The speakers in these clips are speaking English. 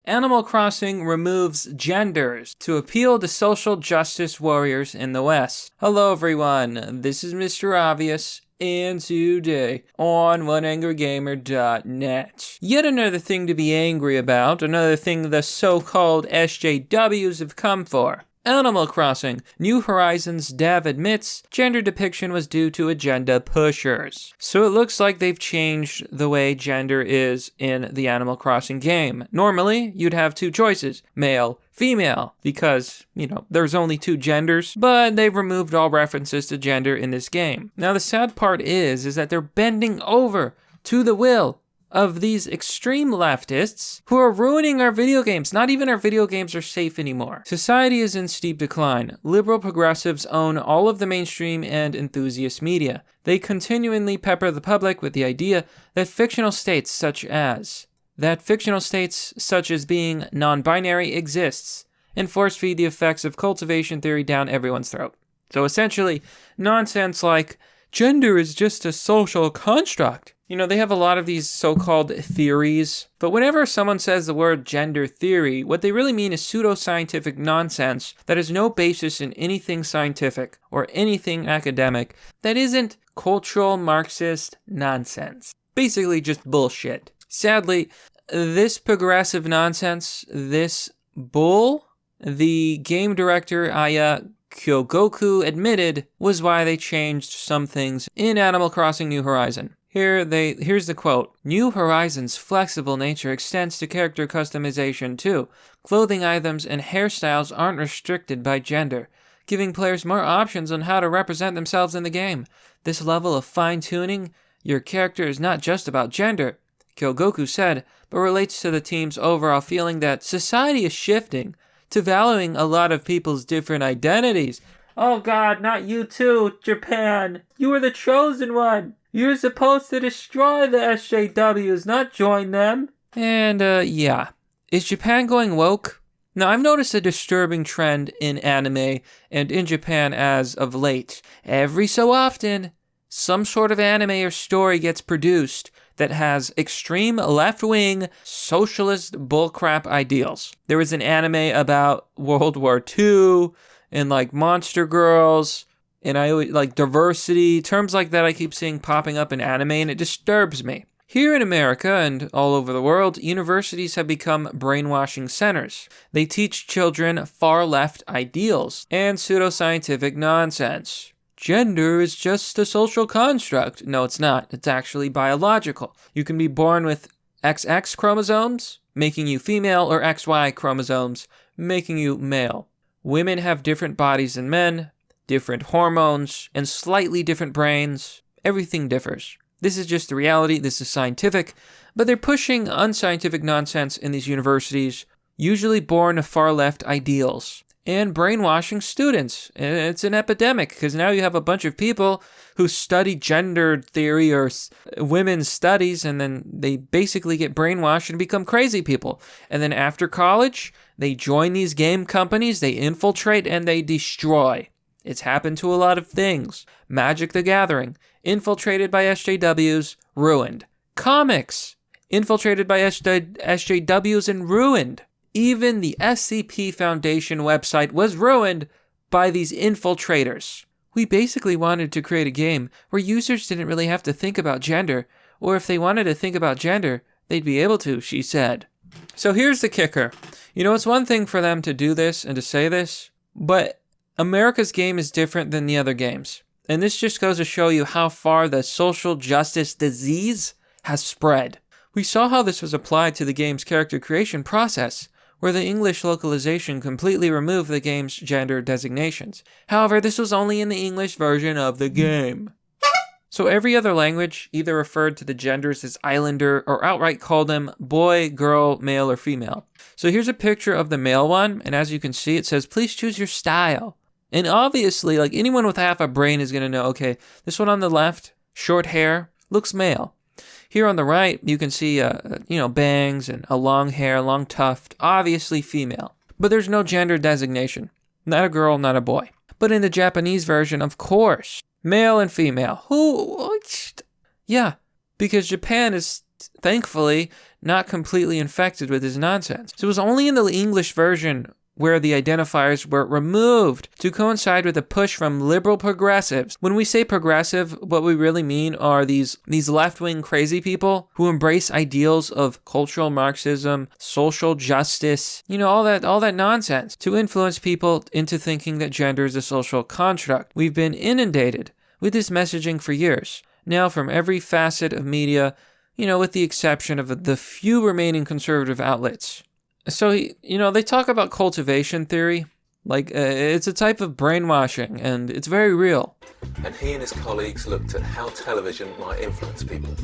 Animal Crossing removes genders to appeal to social justice warriors in the West. Hello everyone, this is Mr. Obvious, and today on OneAngryGamer.net. Yet another thing to be angry about, another thing the so-called SJWs have come for. Animal Crossing. New Horizons dev admits gender depiction was due to agenda pushers. So it looks like they've changed the way gender is in the Animal Crossing game. Normally, you'd have two choices, male, female, because, there's only two genders, but they've removed all references to gender in this game. Now the sad part is that they're bending over to the will of these extreme leftists who are ruining our video games. Not even our video games are safe anymore. Society is in steep decline. Liberal progressives own all of the mainstream and enthusiast media. They continually pepper the public with the idea that fictional states such as being non-binary exists, and force-feed the effects of cultivation theory down everyone's throat. So essentially, nonsense like, gender is just a social construct. They have a lot of these so-called theories, but whenever someone says the word gender theory, what they really mean is pseudoscientific nonsense that has no basis in anything scientific or anything academic that isn't cultural Marxist nonsense. Basically just bullshit. Sadly, this progressive nonsense, this bull, the game director Aya Kyogoku admitted was why they changed some things in Animal Crossing New Horizon. Here's the quote. New Horizons' flexible nature extends to character customization too. Clothing items and hairstyles aren't restricted by gender, giving players more options on how to represent themselves in the game. This level of fine-tuning your character is not just about gender, Kyogoku said, but relates to the team's overall feeling that society is shifting to valuing a lot of people's different identities. Oh god, not you too, Japan. You were the chosen one. You're supposed to destroy the SJWs, not join them. And, yeah. Is Japan going woke? Now, I've noticed a disturbing trend in anime and in Japan as of late. Every so often, some sort of anime or story gets produced that has extreme left-wing socialist bullcrap ideals. There was an anime about World War II and, monster girls. And I always, diversity, terms like that I keep seeing popping up in anime, and it disturbs me. Here in America and all over the world, universities have become brainwashing centers. They teach children far-left ideals and pseudoscientific nonsense. Gender is just a social construct. No, it's not. It's actually biological. You can be born with XX chromosomes, making you female, or XY chromosomes, making you male. Women have different bodies than men, different hormones, and slightly different brains. Everything differs. This is just the reality. This is scientific. But they're pushing unscientific nonsense in these universities, usually born of far-left ideals, and brainwashing students. And it's an epidemic, because now you have a bunch of people who study gender theory or women's studies, and then they basically get brainwashed and become crazy people. And then after college, they join these game companies, they infiltrate, and they destroy. It's happened to a lot of things. Magic the Gathering, infiltrated by SJWs, ruined. Comics, infiltrated by SJWs and ruined. Even the SCP Foundation website was ruined by these infiltrators. We basically wanted to create a game where users didn't really have to think about gender, or if they wanted to think about gender, they'd be able to, she said. So here's the kicker. It's one thing for them to do this and to say this, but America's game is different than the other games. And this just goes to show you how far the social justice disease has spread. We saw how this was applied to the game's character creation process, where the English localization completely removed the game's gender designations. However, this was only in the English version of the game. So every other language either referred to the genders as islander or outright called them boy, girl, male, or female. So here's a picture of the male one, and as you can see, it says, please choose your style. And obviously, anyone with half a brain is going to know, okay, this one on the left, short hair, looks male. Here on the right, you can see, bangs and a long hair, long tuft, obviously female. But there's no gender designation. Not a girl, not a boy. But in the Japanese version, of course, male and female. Yeah, because Japan is, thankfully, not completely infected with this nonsense. So it was only in the English version where the identifiers were removed to coincide with a push from liberal progressives. When we say progressive, what we really mean are these left-wing crazy people who embrace ideals of cultural Marxism, social justice, all that nonsense to influence people into thinking that gender is a social construct. We've been inundated with this messaging for years. Now from every facet of media, with the exception of the few remaining conservative outlets. So, they talk about cultivation theory, like it's a type of brainwashing, and it's very real. And he and his colleagues looked at how television might influence people.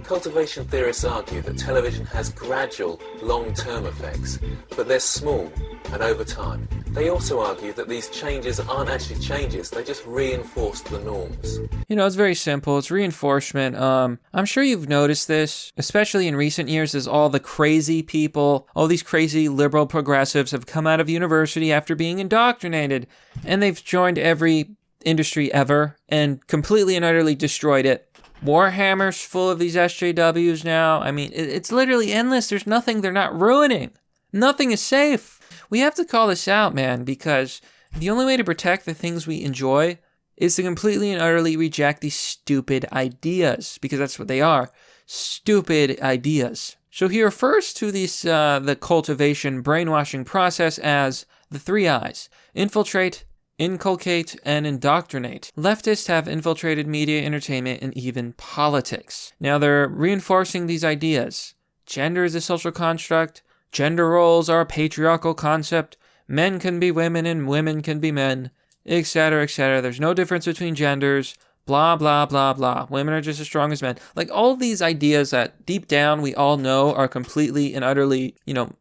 Cultivation theorists argue that television has gradual, long-term effects, but they're small and over time. They also argue that these changes aren't actually changes, they just reinforce the norms. It's very simple. It's reinforcement. I'm sure you've noticed this, especially in recent years, as all the crazy people, all these crazy liberal progressives have come out of university after being indoctrinated, and they've joined every industry ever and completely and utterly destroyed it. Warhammer's full of these SJWs now. I mean, it's literally endless. There's nothing they're not ruining. Nothing is safe. We have to call this out, man, because the only way to protect the things we enjoy is to completely and utterly reject these stupid ideas, because that's what they are. Stupid ideas. So he refers to these, the cultivation brainwashing process as the 3 I's: infiltrate, inculcate, and indoctrinate. Leftists have infiltrated media, entertainment, and even politics. Now they're reinforcing these ideas. Gender is a social construct. Gender roles are a patriarchal concept. Men can be women and women can be men, etc., etc. There's no difference between genders. Blah, blah, blah, blah. Women are just as strong as men. Like all these ideas that deep down we all know are completely and utterly,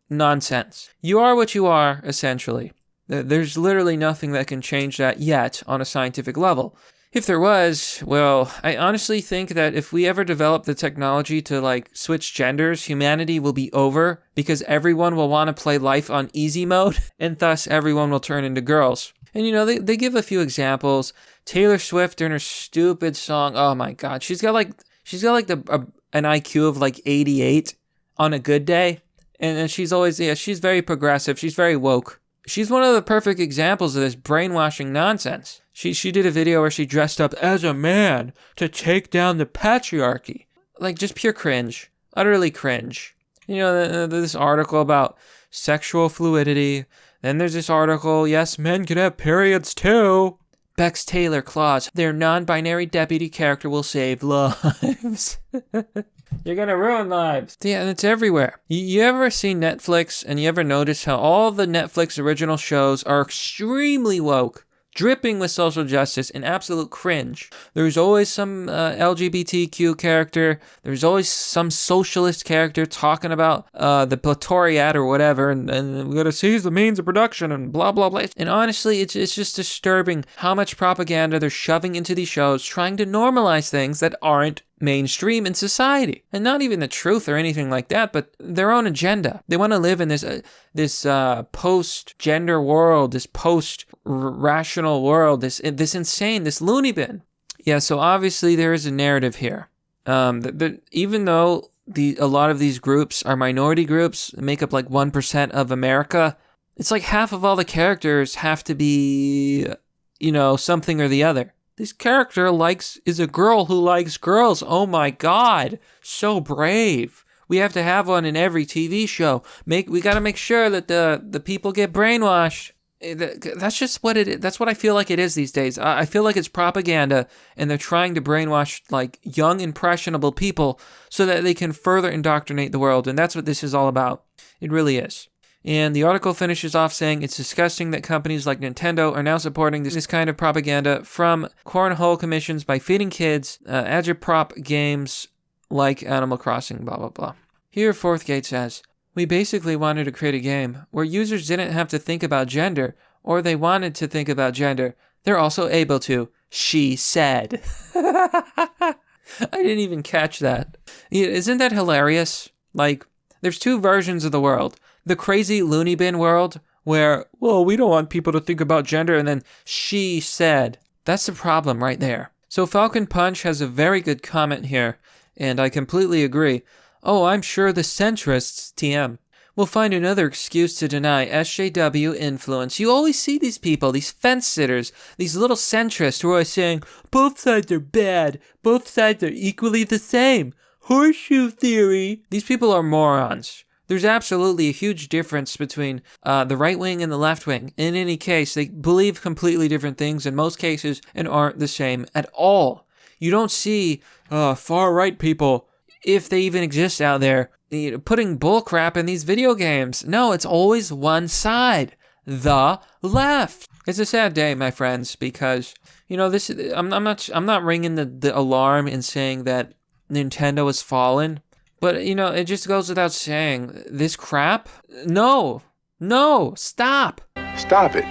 nonsense. You are what you are, essentially. There's literally nothing that can change that yet on a scientific level. If there was, well, I honestly think that if we ever develop the technology to switch genders, humanity will be over because everyone will want to play life on easy mode and thus everyone will turn into girls. And they give a few examples. Taylor Swift in her stupid song, oh my god, she's got an IQ of 88 on a good day. And she's always, she's very progressive, she's very woke. She's one of the perfect examples of this brainwashing nonsense. She did a video where she dressed up as a man to take down the patriarchy. Just pure cringe. Utterly cringe. This article about sexual fluidity. Then there's this article, yes, men can have periods too. Bex Taylor clause, their non-binary deputy character will save lives. You're gonna ruin lives. Yeah, and it's everywhere. You ever seen Netflix and you ever notice how all the Netflix original shows are extremely woke, dripping with social justice and absolute cringe? There's always some LGBTQ character. There's always some socialist character talking about the Platoriat or whatever, and we gotta seize the means of production and blah, blah, blah. And honestly, it's just disturbing how much propaganda they're shoving into these shows, trying to normalize things that aren't mainstream in society. And not even the truth or anything like that, but their own agenda. They want to live in this post-gender world, this post-rational world, this insane, this loony bin. Yeah, so obviously there is a narrative here. Even though a lot of these groups are minority groups, make up 1% of America, it's half of all the characters have to be, something or the other. This character is a girl who likes girls. Oh my god. So brave. We have to have one in every TV show. We got to make sure that the people get brainwashed. That's just what it is. That's what I feel like it is these days. I feel like it's propaganda and they're trying to brainwash young impressionable people so that they can further indoctrinate the world. And that's what this is all about. It really is. And the article finishes off saying it's disgusting that companies like Nintendo are now supporting this kind of propaganda from cornhole commissions by feeding kids agitprop games like Animal Crossing, blah, blah, blah. Here, Forthgate says, we basically wanted to create a game where users didn't have to think about gender, or they wanted to think about gender. They're also able to, she said. I didn't even catch that. Isn't that hilarious? There's two versions of the world. The crazy loony bin world where, well, we don't want people to think about gender, and then she said. That's the problem right there. So Falcon Punch has a very good comment here, and I completely agree. Oh, I'm sure the centrists, TM, will find another excuse to deny SJW influence. You always see these people, these fence-sitters, these little centrists who are always saying, both sides are bad, both sides are equally the same. Horseshoe theory. These people are morons. There's absolutely a huge difference between the right wing and the left wing. In any case, they believe completely different things in most cases and aren't the same at all. You don't see far-right people, if they even exist out there, putting bullcrap in these video games. No, it's always one side, the left. It's a sad day, my friends, because this. I'm not ringing the alarm and saying that Nintendo has fallen. But, it just goes without saying, this crap? No, stop. Stop it.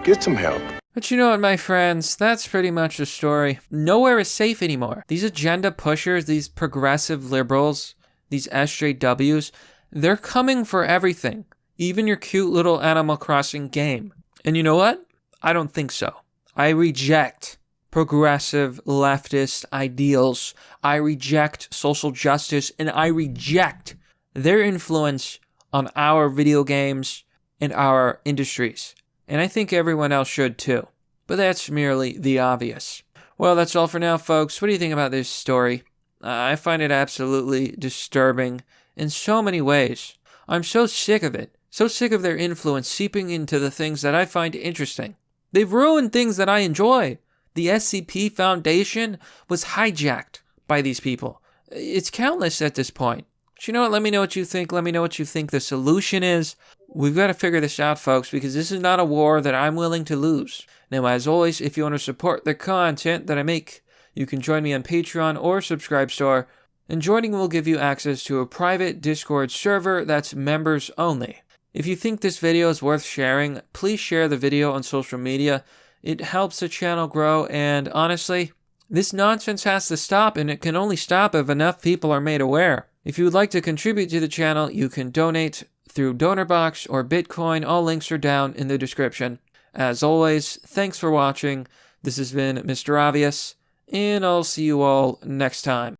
Get some help. But you know what, my friends, that's pretty much the story. Nowhere is safe anymore. These agenda pushers, these progressive liberals, these SJWs, they're coming for everything. Even your cute little Animal Crossing game. And you know what? I don't think so. I reject progressive leftist ideals. I reject social justice, and I reject their influence on our video games and our industries. And I think everyone else should too. But that's merely the obvious. Well, that's all for now, folks. What do you think about this story? I find it absolutely disturbing in so many ways. I'm so sick of it. So sick of their influence seeping into the things that I find interesting. They've ruined things that I enjoy. The SCP Foundation was hijacked by these people. It's countless at this point. But you know what? Let me know what you think. Let me know what you think the solution is. We've got to figure this out, folks, because this is not a war that I'm willing to lose. Now, as always, if you want to support the content that I make, you can join me on Patreon or Subscribestar, and joining will give you access to a private Discord server that's members only. If you think this video is worth sharing, please share the video on social media. It helps the channel grow, and honestly, this nonsense has to stop, and it can only stop if enough people are made aware. If you would like to contribute to the channel, you can donate through DonorBox or Bitcoin. All links are down in the description. As always, thanks for watching. This has been Mr. Obvious, and I'll see you all next time.